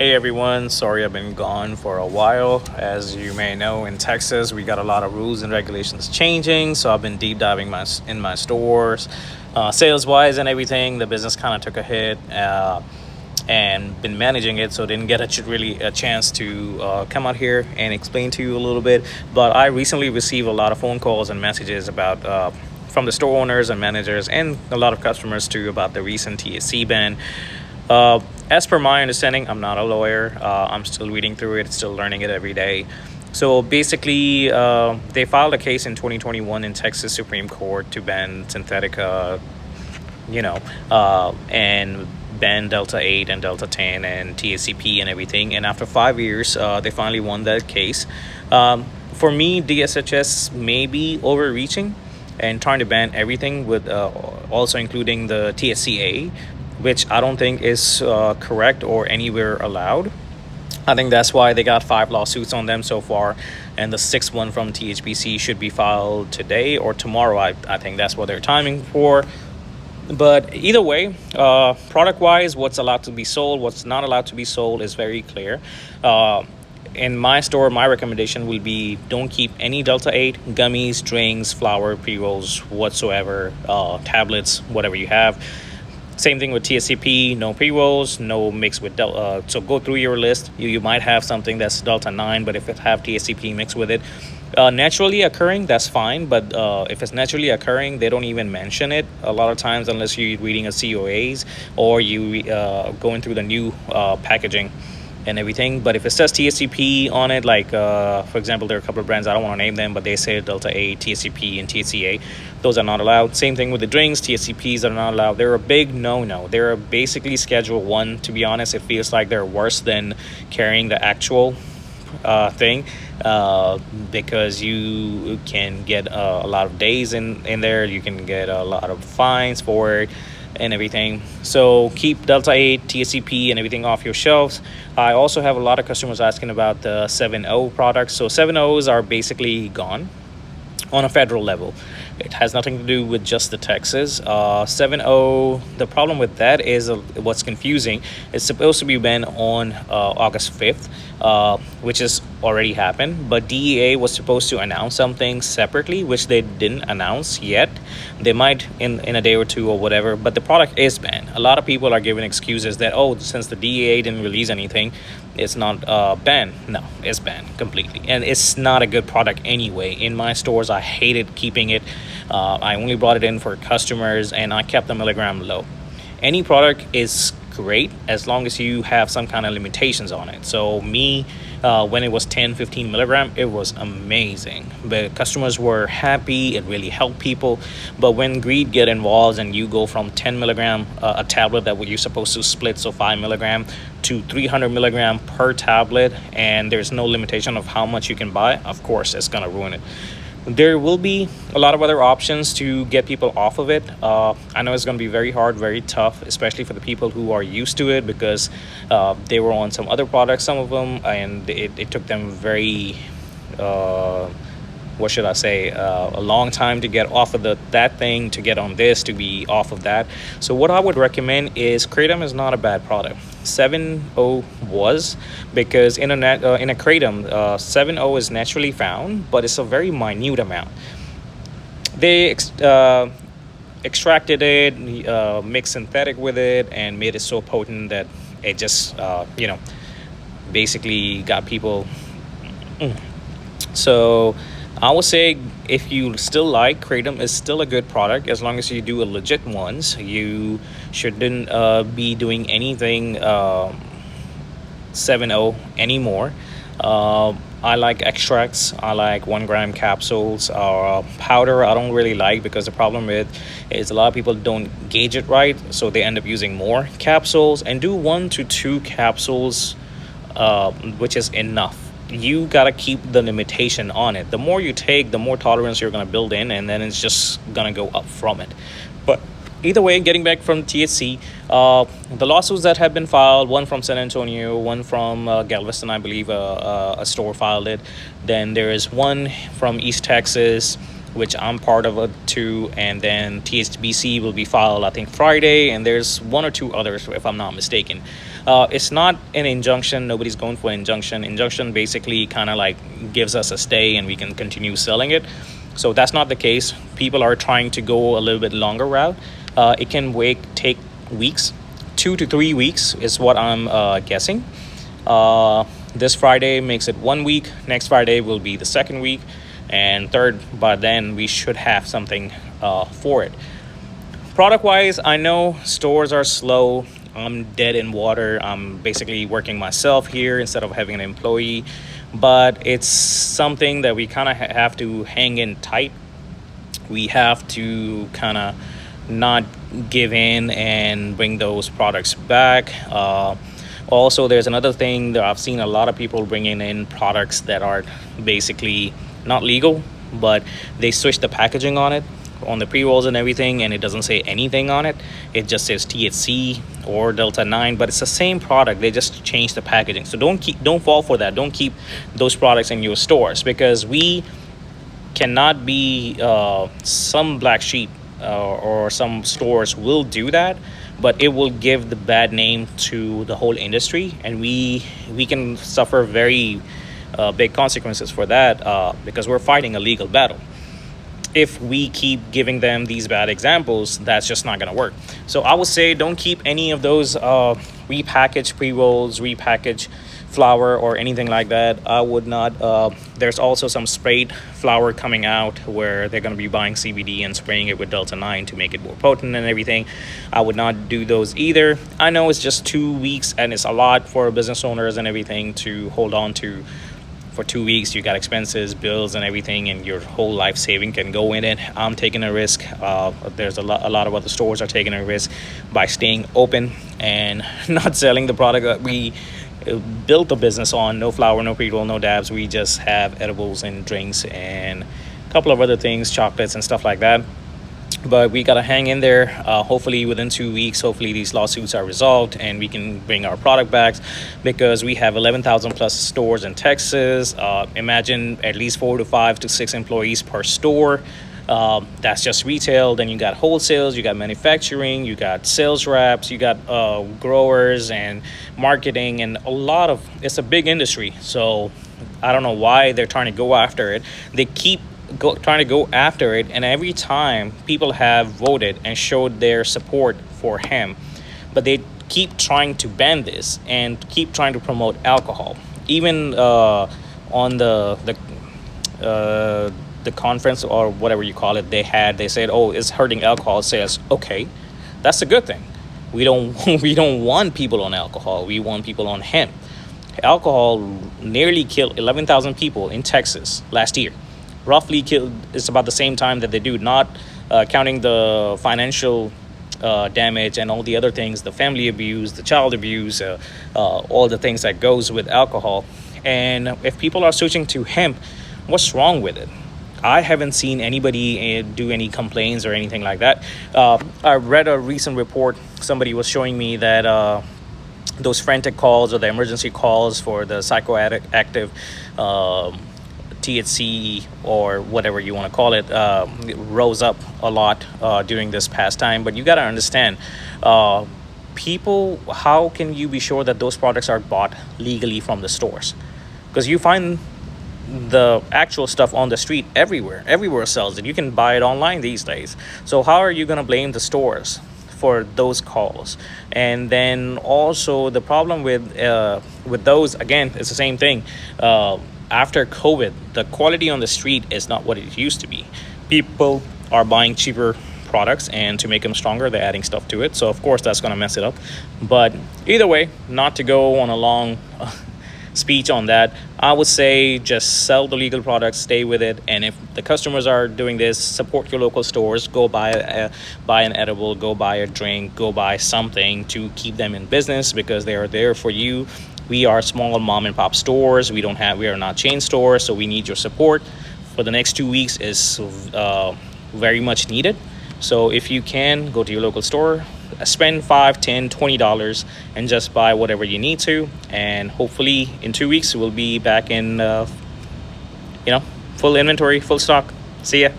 Hey everyone, sorry I've been gone for a while. As you may know, in Texas, we got a lot of rules and regulations changing. So I've been deep diving in my stores, sales wise and everything. The business kind of took a hit and been managing it, so didn't get really a chance to come out here and explain to you a little bit. But I recently received a lot of phone calls and messages about from the store owners and managers and a lot of customers too about the recent THC ban. Uh, as per my understanding, I'm not a lawyer. I'm still reading through it, still learning it every day. So basically, they filed a case in 2021 in Texas Supreme Court to ban synthetic, and ban Delta 8 and Delta 10 and THCP and everything. And after 5 years, they finally won that case. For me, DSHS may be overreaching and trying to ban everything with also including the THCA, which I don't think is correct or anywhere allowed. I think that's why they got 5 lawsuits on them so far, and the sixth one from THBC should be filed today or tomorrow. I think that's what they're timing for. But either way, product wise, what's allowed to be sold, what's not allowed to be sold is very clear. In my store, my recommendation will be don't keep any Delta 8 gummies, drinks, flour, pre-rolls whatsoever, tablets, whatever you have. Same thing with THCP, no pre-rolls, no mix with Delta. So go through your list. You might have something that's Delta 9, but if it have THCP mixed with it, naturally occurring, that's fine. But if it's naturally occurring, they don't even mention it a lot of times unless you're reading a COAs or you going through the new packaging and everything. But if it says THCP on it, like for example, there are a couple of brands, I don't want to name them, but they say Delta 8, THCP, and THCA. Those are not allowed. Same thing with the drinks. THCPs are not allowed. They're a big no-no. They're basically Schedule 1. To be honest, it feels like they're worse than carrying the actual thing, because you can get a lot of days in there. You can get a lot of fines for it and everything. So keep Delta 8, THCP, and everything off your shelves. I also have a lot of customers asking about the 7.0 products. So 7.0s are basically gone on a federal level. It has nothing to do with just the Texas. 7.0, the problem with that is what's confusing. It's supposed to be banned on August 5th, which has already happened. But DEA was supposed to announce something separately, which they didn't announce yet. They might in a day or two or whatever, but the product is banned. A lot of people are giving excuses that, oh, since the DEA didn't release anything, it's not banned. No, it's banned completely. And it's not a good product anyway. In my stores, I hated keeping it. I only brought it in for customers, and I kept the milligram low. Any product is great as long as you have some kind of limitations on it. So me, when it was 10-15 milligram, it was amazing. But customers were happy. It really helped people. But when greed get involved and you go from 10 milligram, a tablet that you're supposed to split, so 5 milligram, to 300 milligram per tablet, and there's no limitation of how much you can buy, of course it's gonna ruin it. There will be a lot of other options to get people off of it. I know it's going to be very hard, very tough, especially for the people who are used to it, because they were on some other products, some of them, and it took them very, what should I say, a long time to get off of that thing, to get on this, to be off of that. So what I would recommend is Kratom is not a bad product. 7.0 was, because in a Kratom, 7.0 is naturally found, but it's a very minute amount. They extracted it, mixed synthetic with it, and made it so potent that it just basically got people. So I would say if you still like Kratom, is still a good product as long as you do a legit ones. You shouldn't be doing anything 7.0 anymore. I like extracts. I like 1 gram capsules. Powder I don't really like, because the problem with is a lot of people don't gauge it right, so they end up using more capsules. And do 1 to 2 capsules, which is enough. You gotta keep the limitation on it. The more you take, the more tolerance you're gonna build in, and then it's just gonna go up from it. But either way, getting back from THC, the lawsuits that have been filed, one from San Antonio, one from Galveston, I believe a store filed it. Then there is one from East Texas, which I'm part of too, and then THBC will be filed, I think, Friday, and there's 1 or 2 others if I'm not mistaken. It's not an injunction. Nobody's going for an injunction. Injunction basically kind of like gives us a stay and we can continue selling it. So that's not the case. People are trying to go a little bit longer route. It can take weeks, 2 to 3 weeks is what I'm guessing. This Friday makes it 1 week. Next Friday will be the second week, and third. By then, we should have something for it. Product wise, I know stores are slow. I'm dead in water. I'm basically working myself here instead of having an employee, but it's something that we kind of have to hang in tight. We have to kind of not give in and bring those products back. Also, there's another thing that I've seen a lot of people bringing in products that are basically not legal, but they switch the packaging on it, on the pre-rolls and everything, and it doesn't say anything on it. It just says THC or Delta 9, but it's the same product. They just change the packaging. So don't fall for that. Don't keep those products in your stores, because we cannot be some black sheep or some stores will do that, but it will give the bad name to the whole industry, and we can suffer very big consequences for that, because we're fighting a legal battle. If we keep giving them these bad examples, that's just not going to work. So I would say don't keep any of those repackaged pre-rolls, repackaged flour or anything like that. I would not. There's also some sprayed flour coming out where they're going to be buying CBD and spraying it with Delta 9 to make it more potent and everything. I would not do those either. I know it's just 2 weeks and it's a lot for business owners and everything to hold on to. For 2 weeks, you got expenses, bills, and everything, and your whole life saving can go in it. I'm taking a risk. There's a lot of other stores are taking a risk by staying open and not selling the product that we built the business on. No flour, no pre-roll, no dabs. We just have edibles and drinks and a couple of other things, chocolates and stuff like that. But we got to hang in there. Hopefully within 2 weeks, hopefully these lawsuits are resolved and we can bring our product back, because we have 11,000 plus stores in Texas. Imagine at least 4 to 5 to 6 employees per store. That's just retail. Then you got wholesales, you got manufacturing, you got sales reps, you got growers and marketing, and it's a big industry. So I don't know why they're trying to go after it. They keep trying to go after it, and every time people have voted and showed their support for hemp, but they keep trying to ban this and keep trying to promote alcohol. Even on the conference or whatever you call it, they said, oh, it's hurting alcohol sales. Okay, that's a good thing. We don't we don't want people on alcohol. We want people on hemp. Alcohol nearly killed 11,000 people in Texas last year. Roughly killed. It's about the same time that they do, not counting the financial damage and all the other things, the family abuse, the child abuse, all the things that goes with alcohol. And if people are switching to hemp, what's wrong with it? I haven't seen anybody do any complaints or anything like that. I read a recent report. Somebody was showing me that those frantic calls or the emergency calls for the psychoactive THC or whatever you want to call it, rose up a lot during this past time. But you got to understand, people, how can you be sure that those products are bought legally from the stores? Because you find the actual stuff on the street everywhere sells it. You can buy it online these days. So how are you going to blame the stores for those calls? And then also the problem with those, again, it's the same thing. After COVID, the quality on the street is not what it used to be. People are buying cheaper products, and to make them stronger, they're adding stuff to it. So of course that's going to mess it up. But either way, not to go on a long speech on that, I would say just sell the legal products, stay with it. And if the customers are doing this, support your local stores. Go buy an edible, go buy a drink, go buy something to keep them in business, because they are there for you. We are small mom and pop stores. We are not chain stores, so we need your support. For the next 2 weeks is very much needed. So if you can, go to your local store, spend $5, $10, $20 and just buy whatever you need to. And hopefully in 2 weeks, we'll be back in, full inventory, full stock. See ya.